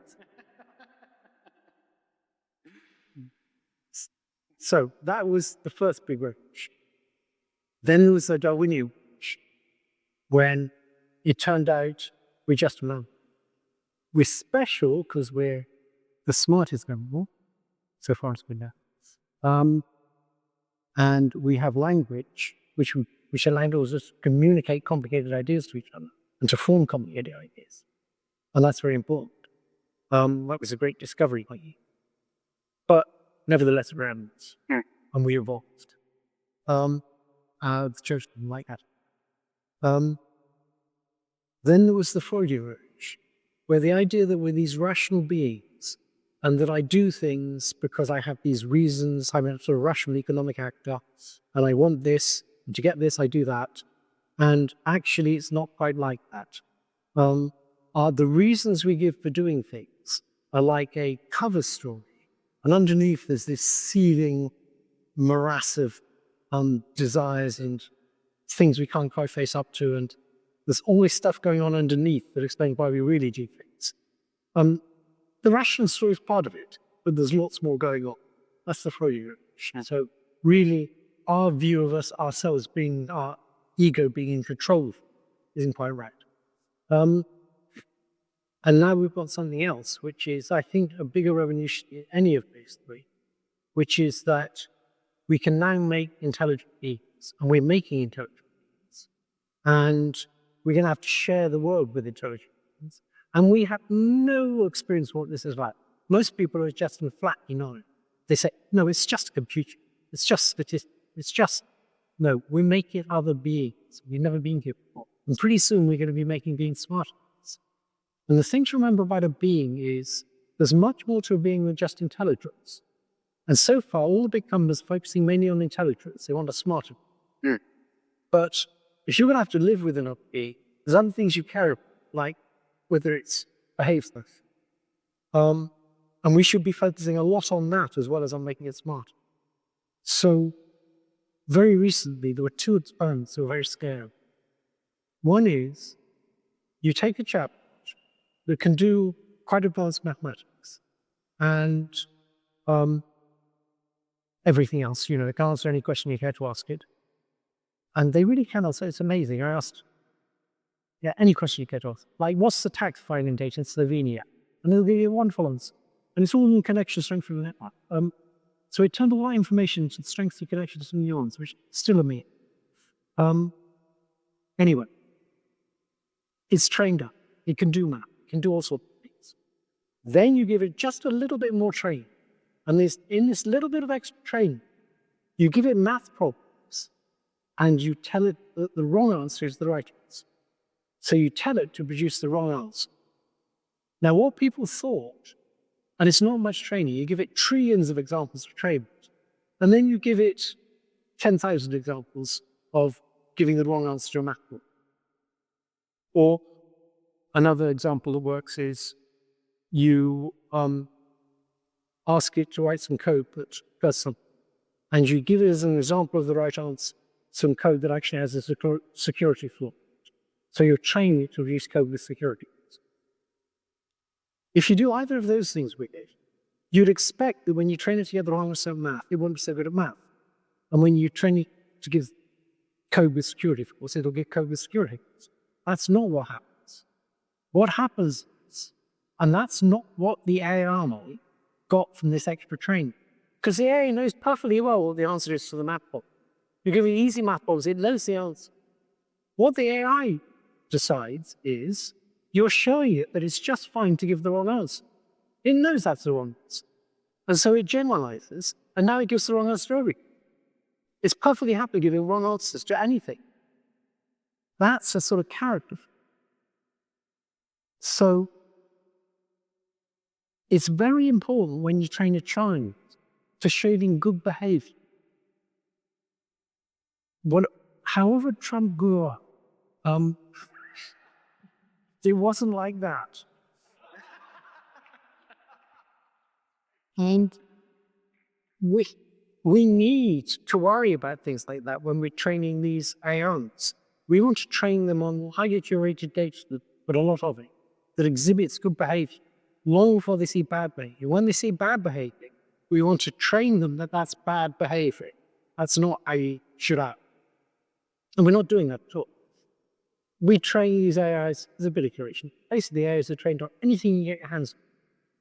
So that was the first big revolution. Then there was the Darwinian revolution, when it turned out we're just alone. We're special because we're the smartest animal, so far as we know. And we have language, which allows us to communicate complicated ideas to each other and to form complicated ideas. And that's very important. That was a great discovery by you. But nevertheless, we're animals, and we evolved. The church didn't like that. Then there was the Freudian revolution, where the idea that we're these rational beings and that I do things because I have these reasons, I'm a sort of rational economic actor, and I want this, and to get this, I do that. And actually, it's not quite like that. The reasons we give for doing things are like a cover story, and underneath there's this seething morass of desires and things we can't quite face up to, and there's always stuff going on underneath that explains why we really do things. The rational story is part of it, but there's lots more going on. That's the Freudian revolution. So really, our view of ourselves being, our ego being in control isn't quite right. And now we've got something else, which is, I think, a bigger revolution in any of these three, which is that we can now make intelligent beings, and we're making intelligent beings. And we're going to have to share the world with intelligent beings. And we have no experience of what this is like. Most people are just in flat denial. They say, no, it's just a computer. It's just statistics. It's just, no, we're making other beings. We've never been here before. And pretty soon we're going to be making beings smarter. And the thing to remember about a being is there's much more to a being than just intelligence. And so far, all the big companies are focusing mainly on intelligence. They want a smarter being. But if you're going to have to live with another being, there's other things you care about, like whether it's behavior. And we should be focusing a lot on that as well as on making it smart. So very recently, there were two experiments that were very scary. One is you take a chap that can do quite advanced mathematics and everything else, it can answer any question you care to ask it. And they really can answer. It's amazing. I asked, any question you care to ask. Like, what's the tax filing date in Slovenia? And they'll give you a wonderful answer. And it's all in connection strength of the network. So it turned all that information to strength of connection to neurons, which is still amazing. Anyway, it's trained up. It can do math. It can do all sorts of things. Then you give it just a little bit more training. And in this little bit of extra training, you give it math problems, and you tell it that the wrong answer is the right answer. So you tell it to produce the wrong answer. Now, what people thought, and it's not much training, you give it trillions of examples of training, and then you give it 10,000 examples of giving the wrong answer to a math problem. Or another example that works is you ask it to write some code that does something, and you give it as an example of the right answer some code that actually has a security flaw. So you're training it to produce code with security. If you do either of those things with it, you'd expect that when you train it to get the wrong answer at math, it won't be so good at math. And when you train it to give code with security flaws, it'll get code with security flaws. That's not what happens. What happens is, and that's not what the AI got from this extra training, because the AI knows perfectly well what the answer is to the math problem. You give it easy math problems, it knows the answer. What the AI decides is you're showing it that it's just fine to give the wrong answer. It knows that's the wrong answer. And so it generalizes, and now it gives the wrong answer to everything. It's perfectly happy giving wrong answers to anything. That's a sort of character. So it's very important when you train a child to show them good behavior. However Trump grew up, it wasn't like that. And we need to worry about things like that when we're training these AIs. We want to train them on highly curated data, but a lot of it, that exhibits good behavior long before they see bad behavior. When they see bad behavior, we want to train them that that's bad behavior. That's not how you should act. And we're not doing that at all. We train these AIs as a bit of curation. Basically, the AIs are trained on anything you get your hands on.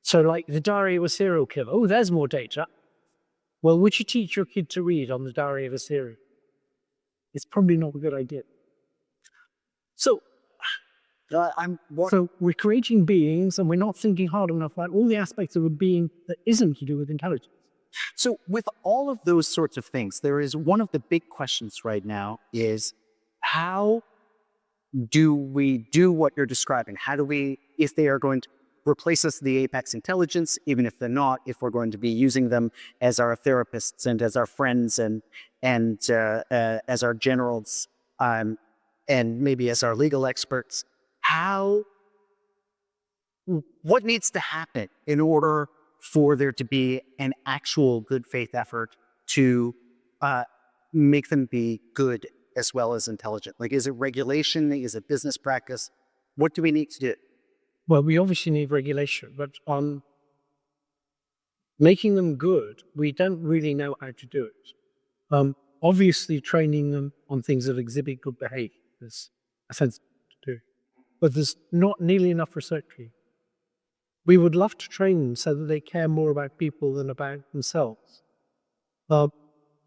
So like the diary of a serial killer. Oh, there's more data. Well, would you teach your kid to read on the diary of a serial? It's probably not a good idea. So, So we're creating beings and we're not thinking hard enough about all the aspects of a being that isn't to do with intelligence. So with all of those sorts of things, there is one of the big questions right now is how do we do what you're describing? How do we, if they are going to replace us the apex intelligence, even if they're not, if we're going to be using them as our therapists and as our friends and as our generals and maybe as our legal experts, what needs to happen in order for there to be an actual good faith effort to make them be good as well as intelligent? Like, is it regulation? Is it business practice? What do we need to do? Well, we obviously need regulation, but on making them good, we don't really know how to do it. Obviously, training them on things that exhibit good behavior is a sensible to do, but there's not nearly enough research here. We would love to train them so that they care more about people than about themselves.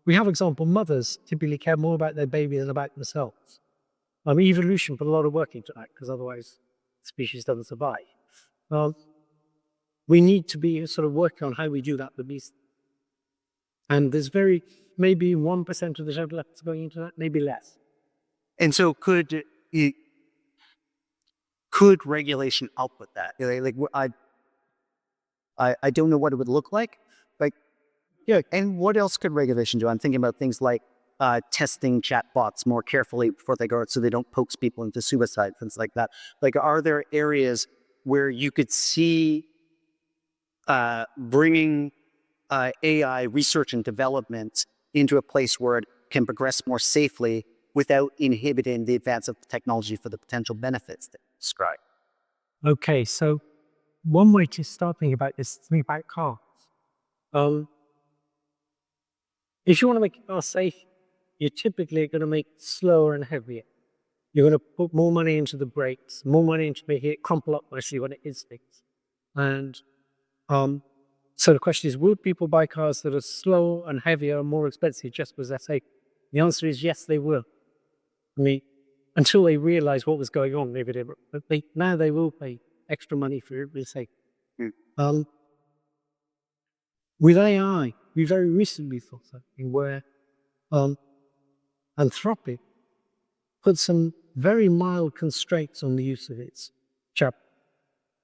We have example, mothers typically care more about their baby than about themselves. Evolution put a lot of work into that because otherwise the species doesn't survive. We need to be sort of working on how we do that with these. And there's maybe 1% of the total efforts going into that, maybe less. And so could regulation help with that? Like, I don't know what it would look like. Like, yeah. And what else could regulation do? I'm thinking about things like testing chatbots more carefully before they go out so they don't coax people into suicide, things like that. Like, are there areas where you could see bringing AI research and development into a place where it can progress more safely without inhibiting the advance of the technology for the potential benefits that you describe? Okay, so one way to start thinking about this is to think about cars. If you want to make a car safe, you're typically going to make it slower and heavier. You're going to put more money into the brakes, more money into making it crumple up nicely when it hits things. And so the question is, would people buy cars that are slower and heavier and more expensive just because they're safe? The answer is yes, they will. Until they realize what was going on, maybe they were, but now they will pay extra money for it to be safe. With AI, we very recently thought something where Anthropic put some very mild constraints on the use of its chip.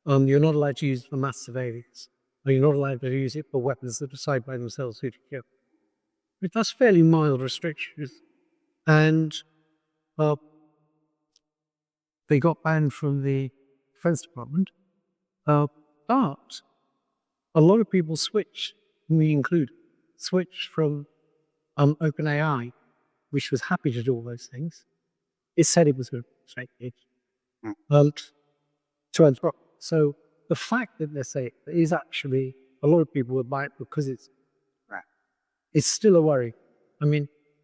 You're not allowed to use it for mass surveillance, or you're not allowed to use it for weapons that decide by themselves who to kill. But that's fairly mild restrictions. And they got banned from the Defense Department. But a lot of people switched, me included, switched from OpenAI, which was happy to do all those things. It said it was going to restrict it, to Anthropic. So the fact that they say it is actually, a lot of people would buy it because it's still a worry.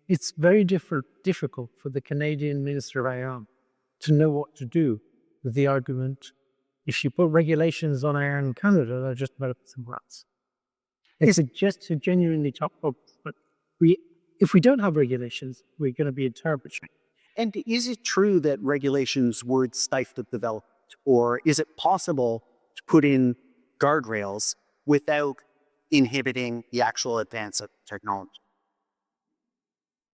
It's very difficult for the Canadian Minister of AI to know what to do with the argument, if you put regulations on AI in Canada, they're just developing some rats. It's just a genuinely tough problem. But if we don't have regulations, we're going to be in terrible shape. And is it true that regulations would stifle development? Or is it possible to put in guardrails without inhibiting the actual advance of technology?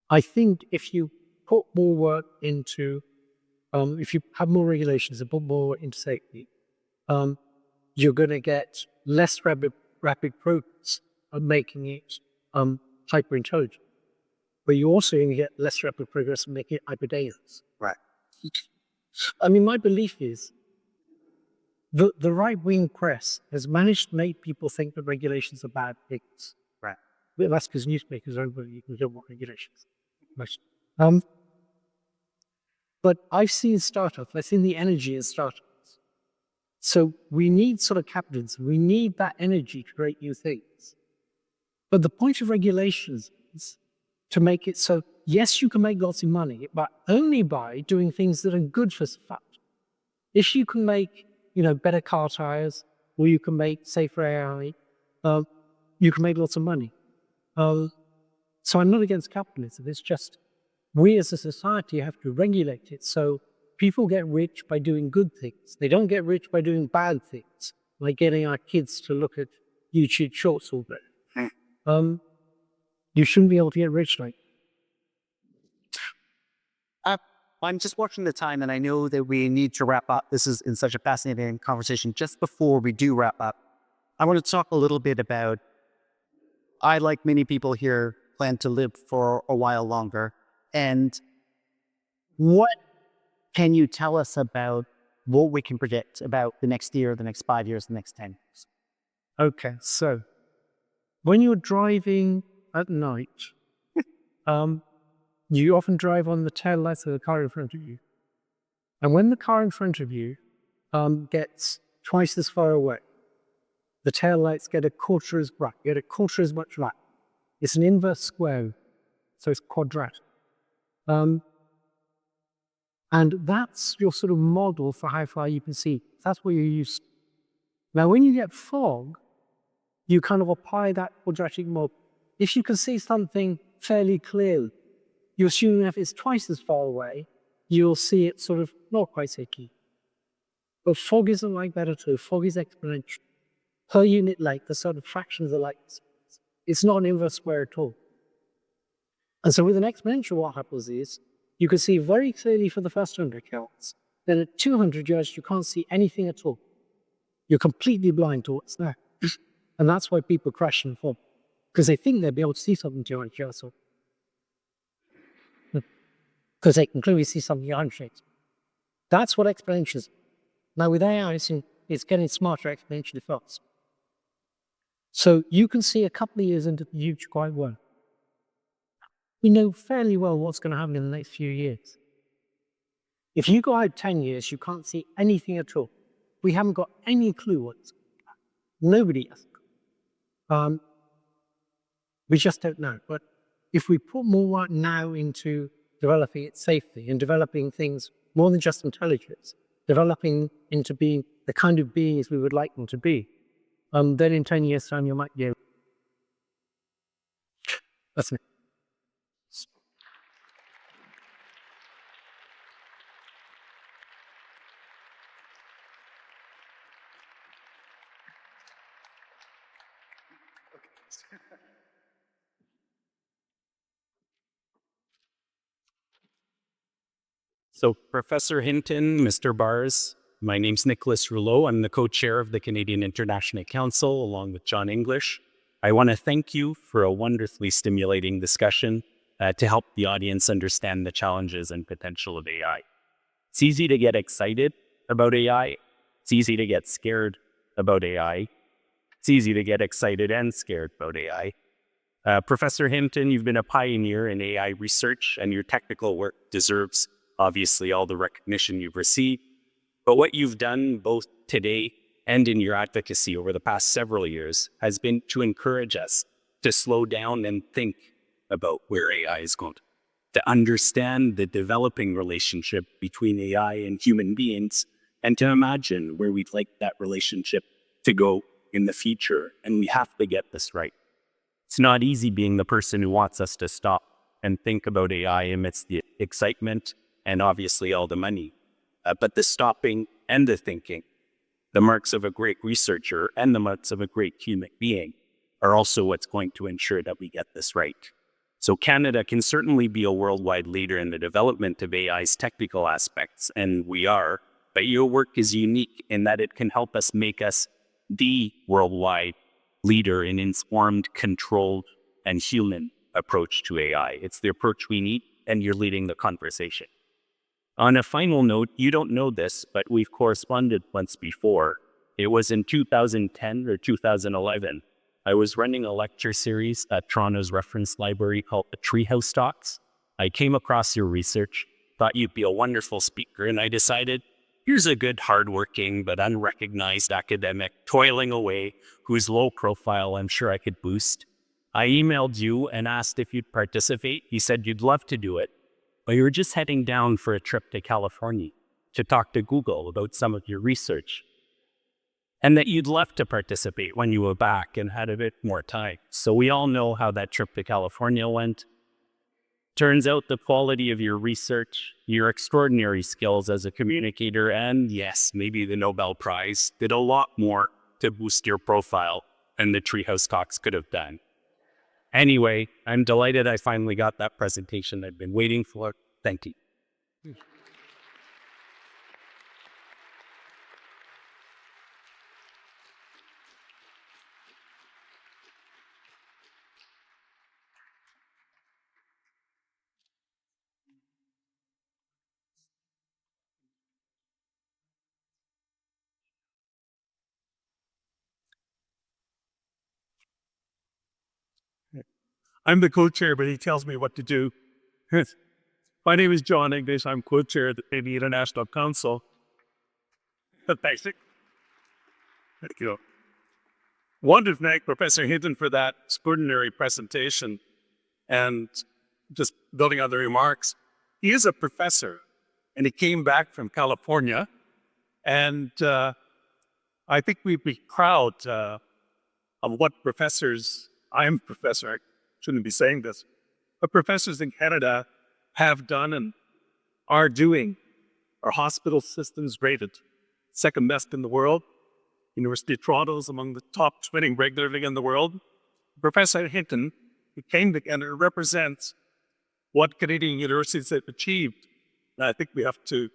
I think if you put more work into, if you have more regulations and put more work into safety, you're going to get less rapid progress of making it hyper intelligent. But you're also going to get less rapid progress of making it hyper dangerous. Right. I mean, my belief is the right-wing press has managed to make people think that regulations are bad things. Right. Well, that's because newspapers don't want regulations. Most. But I've seen startups, I've seen the energy in startups. So we need sort of capitalism. We need that energy to create new things. But the point of regulations is to make it so, yes, you can make lots of money, but only by doing things that are good for society. If you can make, better car tires, or you can make safer AI, you can make lots of money. So I'm not against capitalism. It's just we as a society have to regulate it so people get rich by doing good things. They don't get rich by doing bad things, like getting our kids to look at YouTube shorts all day. You shouldn't be able to get rich like I'm just watching the time, and I know that we need to wrap up. This is in such a fascinating conversation. Just before we do wrap up, I want to talk a little bit about, I, like many people here, plan to live for a while longer. And what can you tell us about what we can predict about the next year, the next 5 years, the next 10 years? Okay, so when you're driving at night, you often drive on the tail lights of the car in front of you. And when the car in front of you gets twice as far away, the tail lights get a quarter as bright, get a quarter as much light. It's an inverse square, so it's quadratic. And that's your sort of model for how far you can see. That's what you're used to. Now, when you get fog, you kind of apply that quadratic model. If you can see something fairly clearly, you assume if it's twice as far away, you'll see it sort of not quite so key. But fog isn't like that at all. Fog is exponential. Per unit light, the sort of fraction of the light. It's not an inverse square at all. And so with an exponential, what happens is you can see very clearly for the first 100 yards. Then at 200 yards, you can't see anything at all. You're completely blind to what's there. And that's why people crash and fall, because they think they'll be able to see something 200 yards away. Because they can clearly see something 100 yards. That's what exponential is. Now with AI, it's getting smarter exponentially fast. So you can see a couple of years into the future quite well. We know fairly well what's going to happen in the next few years. If you go out 10 years, you can't see anything at all. We haven't got any clue what's going to happen. Nobody has. We just don't know. But if we put more work now into developing its safety and developing things more than just intelligence, developing into being the kind of beings we would like them to be, then in 10 years' time, you might be able. That's it. So, Professor Hinton, Mr. Bars, my name's Nicholas Rouleau. I'm the co-chair of the Canadian International Council, along with John English. I want to thank you for a wonderfully stimulating discussion to help the audience understand the challenges and potential of AI. It's easy to get excited about AI. It's easy to get scared about AI. It's easy to get excited and scared about AI. Professor Hinton, you've been a pioneer in AI research, and your technical work deserves obviously all the recognition you've received. But what you've done both today and in your advocacy over the past several years has been to encourage us to slow down and think about where AI is going, to understand the developing relationship between AI and human beings, and to imagine where we'd like that relationship to go in the future. And we have to get this right. It's not easy being the person who wants us to stop and think about AI amidst the excitement and obviously all the money. But the stopping and the thinking, the marks of a great researcher and the marks of a great human being, are also what's going to ensure that we get this right. So Canada can certainly be a worldwide leader in the development of AI's technical aspects, and we are, but your work is unique in that it can help us make us the worldwide leader in informed, controlled, and human approach to AI. It's the approach we need, and you're leading the conversation. On a final note, you don't know this, but we've corresponded once before. It was in 2010 or 2011. I was running a lecture series at Toronto's reference library called the Treehouse Talks. I came across your research, thought you'd be a wonderful speaker, and I decided, here's a good, hardworking, but unrecognized academic toiling away whose low profile I'm sure I could boost. I emailed you and asked if you'd participate. You said you'd love to do it, but you were just heading down for a trip to California to talk to Google about some of your research, and that you'd love to participate when you were back and had a bit more time. So we all know how that trip to California went. Turns out the quality of your research, your extraordinary skills as a communicator, and yes, maybe the Nobel Prize did a lot more to boost your profile than the Treehouse Talks could have done. Anyway, I'm delighted I finally got that presentation I've been waiting for. Thank you. I'm the co-chair, but he tells me what to do. My name is John English. I'm co-chair of the International Council. Thank you. Wanted to thank Professor Hinton for that extraordinary presentation. And just building on the remarks, he is a professor, and he came back from California. And I think we'd be proud of what professors, I'm a professor, I shouldn't be saying this, but professors in Canada have done and are doing. Our hospital system's rated second best in the world. University of Toronto is among the top 20 regularly in the world. Professor Hinton, who came to Canada, represents what Canadian universities have achieved. And I think we have to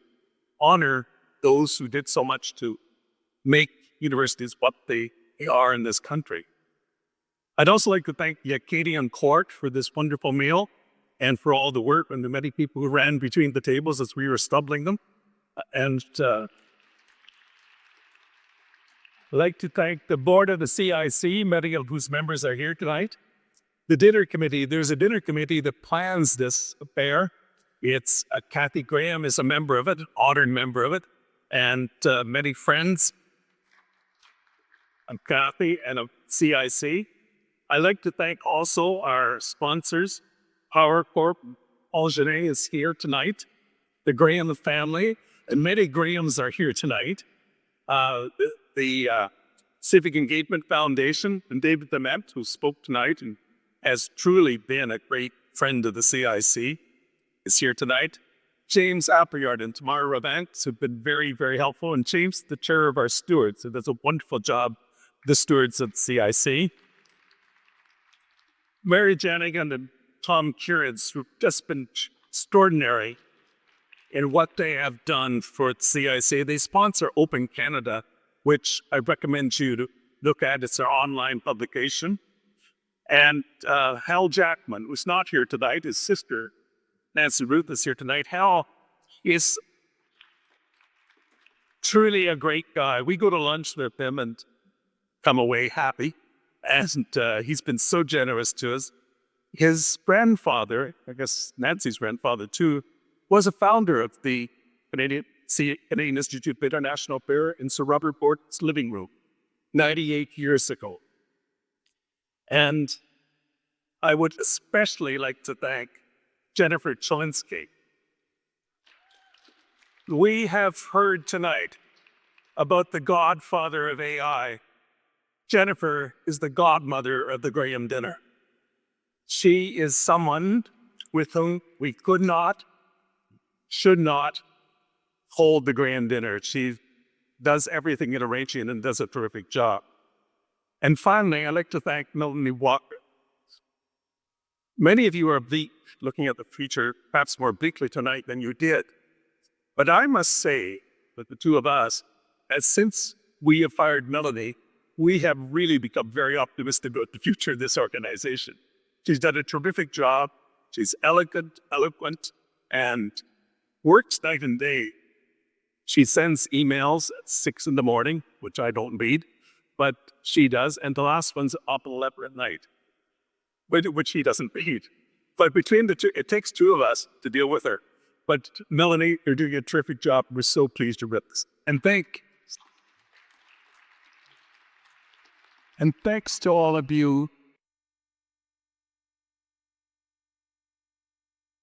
honor those who did so much to make universities what they are in this country. I'd also like to thank the Acadian Court for this wonderful meal and for all the work and the many people who ran between the tables as we were stubbling them. And I'd like to thank the board of the CIC, many of whose members are here tonight. The dinner committee, there's a dinner committee that plans this affair. It's Kathy Graham is a member of it, an honored member of it, and many friends of Kathy and of CIC. I'd like to thank also our sponsors, Power Corp. Paul Genet is here tonight, the Graham family, and many Grahams are here tonight. The Civic Engagement Foundation and David Dement, who spoke tonight and has truly been a great friend of the CIC, is here tonight. James Appleyard and Tamara Rabanks have been very, very helpful, and James, the chair of our stewards, who does a wonderful job, the stewards of the CIC. Mary Janigan and Tom Curins, who've just been extraordinary in what they have done for CIC. They sponsor Open Canada, which I recommend you to look at. It's our online publication. And Hal Jackman, who's not here tonight, his sister, Nancy Ruth, is here tonight. Hal is truly a great guy. We go to lunch with him and come away happy. And he's been so generous to us. His grandfather, I guess Nancy's grandfather too, was a founder of the Canadian Institute of International Affairs in Sir Robert Borden's living room 98 years ago. And I would especially like to thank Jennifer Cholinsky. We have heard tonight about the godfather of AI. Jennifer is the godmother of the Graham dinner. She is someone with whom we could not should not hold the grand dinner. She does everything in arranging and does a terrific job. And finally, I'd like to thank Melanie Walker. Many of you are looking at the future perhaps more bleakly tonight than you did. But I must say that the two of us, as since we have fired Melanie, we have really become very optimistic about the future of this organization. She's done a terrific job. She's elegant, eloquent, and works night and day. She sends emails at 6 in the morning, which I don't read, but she does, and the last one's up 11 at night, which he doesn't read. But between the two, it takes two of us to deal with her. But Melanie, you're doing a terrific job. We're so pleased you're with us. And thanks to all of you